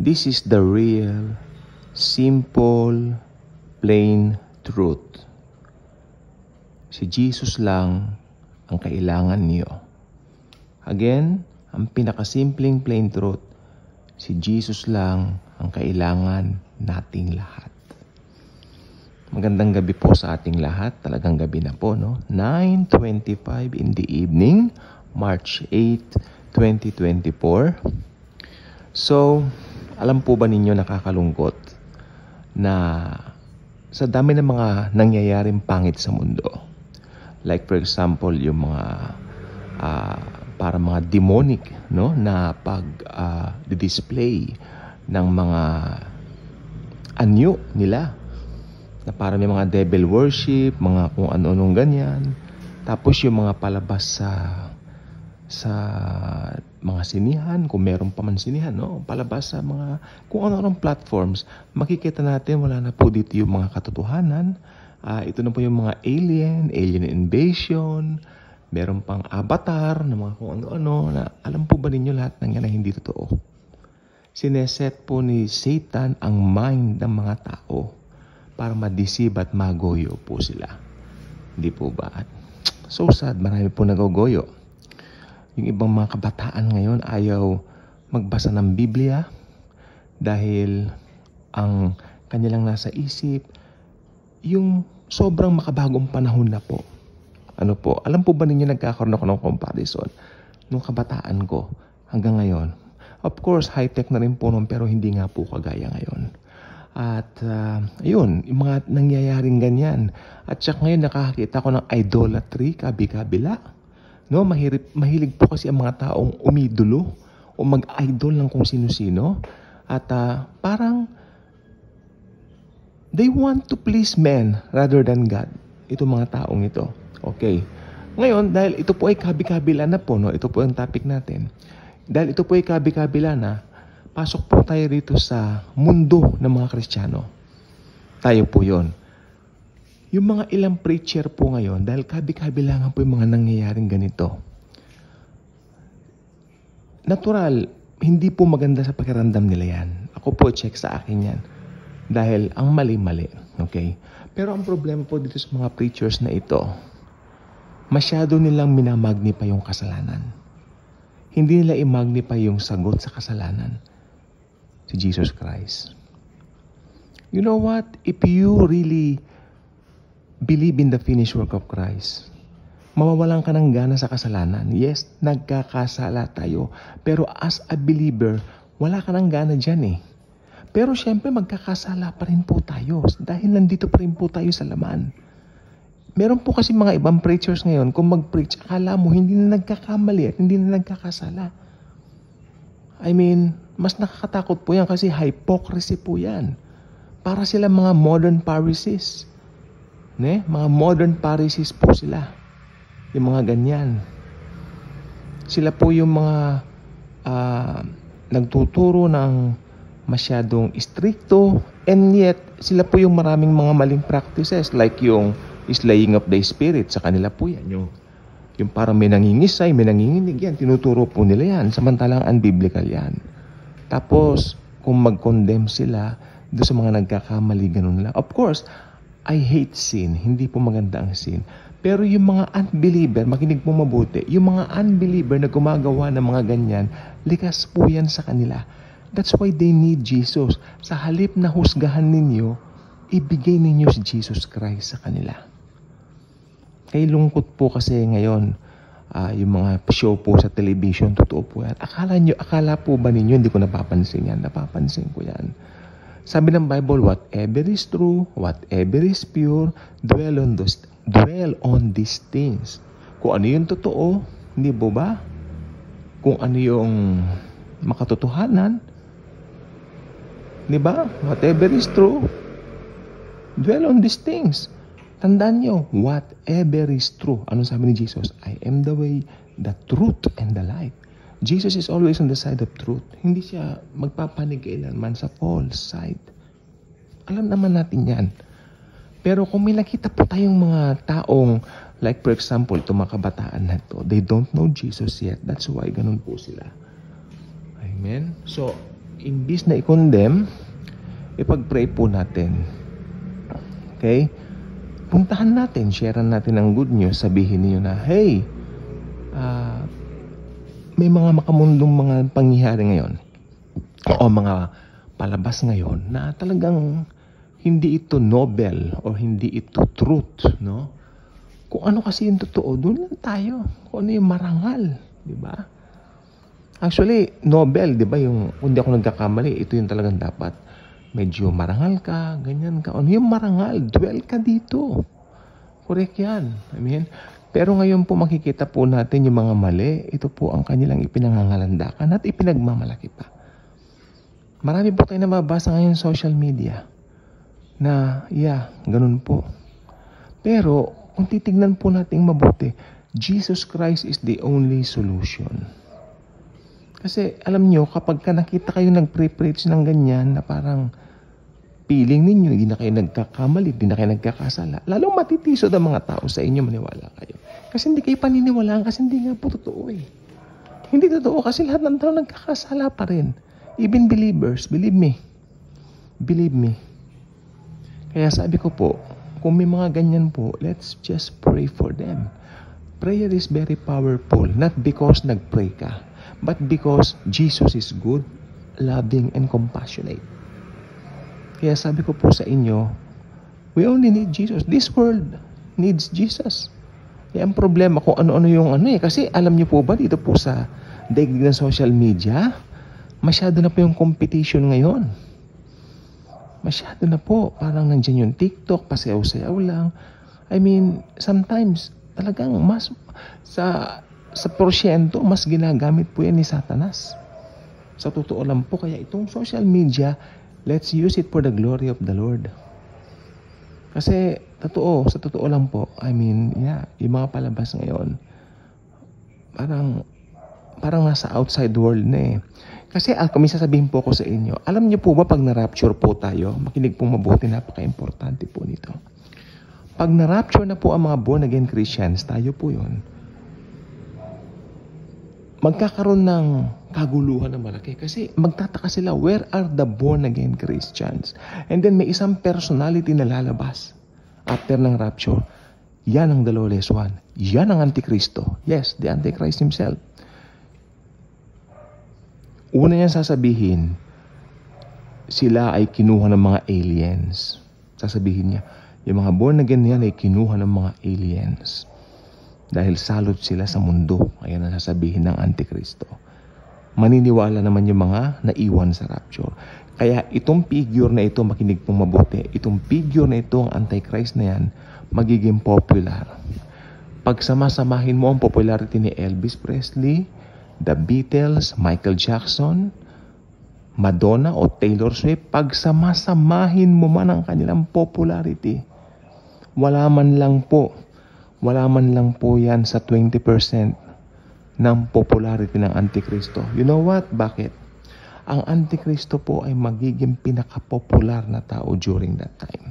This is the real, simple, plain truth. Si Jesus lang ang kailangan niyo. Again, ang pinakasimpleng plain truth, si Jesus lang ang kailangan nating lahat. Magandang gabi po sa ating lahat. Talagang gabi na po, no? 9:25 in the evening, March 8, 2024. So, alam po ba ninyo nakakalungkot na sa dami ng mga nangyayaring pangit sa mundo, like for example, yung mga para mga demonic, no, na display ng mga anyo nila, na para may mga devil worship, mga kung ano-anong ganyan. Tapos yung mga palabas sa mga sinihan, kung meron pa man sinihan, no? Palabas sa mga kung ano-anong platforms, makikita natin wala na po dito yung mga katotohanan. Ito na po yung mga alien invasion, meron pang avatar, na mga kung ano-ano, na alam po ba ninyo lahat ng yan ay hindi totoo? Sineset po ni Satan ang mind ng mga tao para ma-deceive at magoyo po sila. Hindi po ba? So sad, marami po nagogoyo. Yung ibang mga kabataan ngayon ayaw magbasa ng Biblia dahil ang kanilang nasa isip, yung sobrang makabagong panahon na po. Ano po? Alam po ba ninyo nagkakaroon ako ng comparison nung kabataan ko hanggang ngayon? Of course, high-tech na rin po nun, pero hindi nga po kagaya ngayon. At ayun, yung mga nangyayaring ganyan. At saka ngayon nakakita ko ng idolatry, kabi-kabila. No, mahilig po kasi ang mga taong umidolo o mag-idol ng kung sino-sino. At parang they want to please men rather than God. Ito mga taong ito. Okay. Ngayon, dahil ito po ay kabi-kabila na po, no? Ito po ang topic natin. Dahil ito po ay kabi-kabila na, pasok po tayo rito sa mundo ng mga Kristiyano. Tayo po yon. Yung mga ilang preacher po ngayon, dahil kabi-kabilangan po yung mga nangyayaring ganito. Natural, hindi po maganda sa pakiramdam nila yan. Ako po, check sa akin yan. Dahil ang mali-mali. Okay? Pero ang problema po dito sa mga preachers na ito, masyado nilang minamagnify yung kasalanan. Hindi nila i-magnify yung sagot sa kasalanan. Si Jesus Christ. You know what? If you really believe in the finished work of Christ, mawawalan ka ng gana sa kasalanan. Yes, nagkakasala tayo. Pero as a believer, wala ka ng gana dyan eh. Pero syempre magkakasala pa rin po tayo dahil nandito pa rin po tayo sa laman. Meron po kasi mga ibang preachers ngayon, kung mag-preach, akala mo hindi na nagkakamali at hindi na nagkakasala. I mean, mas nakakatakot po yan kasi hypocrisy po yan. Para sila mga modern Pharisees. Ne? Mga modern Pharisees po sila. Yung mga ganyan. Sila po yung mga nagtuturo ng masyadong stricto, and yet sila po yung maraming mga maling practices like yung slaying of the spirit. Sa kanila po yan. Yung parang may nangingisay, may nanginginig yan. Tinuturo po nila yan. Samantalang unbiblical yan. Tapos, kung mag-condemn sila doon sa mga nagkakamali, ganun lang. Of course, I hate sin. Hindi po maganda ang sin. Pero yung mga unbeliever, makinig po mabuti, yung mga unbeliever na gumagawa ng mga ganyan, likas po yan sa kanila. That's why they need Jesus. Sa halip na husgahan ninyo, ibigay ninyo si Jesus Christ sa kanila. Kaya lungkot po kasi ngayon, yung mga show po sa television, totoo po yan. Akala po ba ninyo, hindi ko napapansin yan? Napapansin ko yan. Sabi ng Bible, whatever is true, whatever is pure, dwell on these things. Kung ano yung totoo, hindi po ba? Kung ano yung makatotohanan, di ba? Whatever is true, dwell on these things. Tandaan nyo, whatever is true. Anong sabi ni Jesus? I am the way, the truth, and the life. Jesus is always on the side of truth. Hindi siya magpapanig kailanman sa false side. Alam naman natin yan. Pero kung may nakita po tayong mga taong, like for example, itong mga kabataan na to, they don't know Jesus yet. That's why ganun po sila. Amen? So, imbis na i-condemn, ipag-pray po natin. Okay? Puntahan natin, sharean natin ang good news, sabihin niyo na, hey, may mga makamundong mga pangyayari ngayon o mga palabas ngayon na talagang hindi ito noble o hindi ito truth, no? Kung ano kasi yung totoo, doon lang tayo. Kung ano yung marangal, di ba? Actually, noble, di ba, yung, kung di ako nagkakamali, ito yung talagang dapat. Medyo marangal ka, ganyan ka. Ano yung marangal? Dwell ka dito. Correct yan. I mean, pero ngayon po makikita po natin yung mga mali. Ito po ang kanilang ipinangangalandakan at ipinagmamalaki pa. Marami po tayo na mabasa ngayon sa social media na, ganun po. Pero, kung titignan po natin mabuti, Jesus Christ is the only solution. Kasi, alam nyo, kapag ka nakita kayo nag-preach ng ganyan na parang feeling ninyo, hindi na kayo nagkakamali, hindi na kayo nagkakasala, lalong matitisod ang mga tao sa inyo, maniwala kayo. Kasi hindi kayo paniniwalaan, kasi hindi nga po totoo eh. Hindi totoo kasi lahat ng tao nagkakasala pa rin. Even believers, believe me. Believe me. Kaya sabi ko po, kung may mga ganyan po, let's just pray for them. Prayer is very powerful, not because nag-pray ka, but because Jesus is good, loving, and compassionate. Kaya sabi ko po sa inyo, we only need Jesus. This world needs Jesus. Kaya ang problema kung ano-ano yung kasi alam niyo po ba dito po sa daigdig ng social media, masyado na po yung competition ngayon. Masyado na po. Parang nandiyan yung TikTok, pasayaw-sayaw lang. I mean, sometimes, talagang mas, sa porsyento, mas ginagamit po yan ni Satanas. Sa totoo lang po, kaya itong social media, let's use it for the glory of the Lord. Kasi, sa totoo lang po, I mean, yung mga palabas ngayon, parang nasa outside world na eh. Kasi kung sasabihin po ko sa inyo, alam niyo po ba pag na-rapture po tayo, makinig pong mabuti, napaka-importante po nito. Pag na-rapture na po ang mga born-again Christians, tayo po yun, magkakaroon ng kaguluhan na malaki. Kasi magtataka sila, where are the born-again Christians? And then may isang personality na lalabas after ng rapture. Yan ang the lawless one. Yan ang Antikristo. Yes, the Antichrist himself. Una niya sasabihin, sila ay kinuha ng mga aliens. Sasabihin niya, yung mga born again niyan ay kinuha ng mga aliens. Dahil salot sila sa mundo. Ayan ang sasabihin ng Antikristo. Maniniwala naman yung mga naiwan sa rapture. Kaya itong figure na ito, makinig pong mabuti, itong figure na ito, ang Antichrist na yan, magiging popular. Pag samasamahin mo ang popularity ni Elvis Presley, The Beatles, Michael Jackson, Madonna o Taylor Swift, pag samasamahin mo man ang kanilang popularity, wala man lang po yan sa 20% ng popularity ng Antikristo. You know what? Bakit? Ang Antikristo po ay magiging pinaka-popular na tao during that time.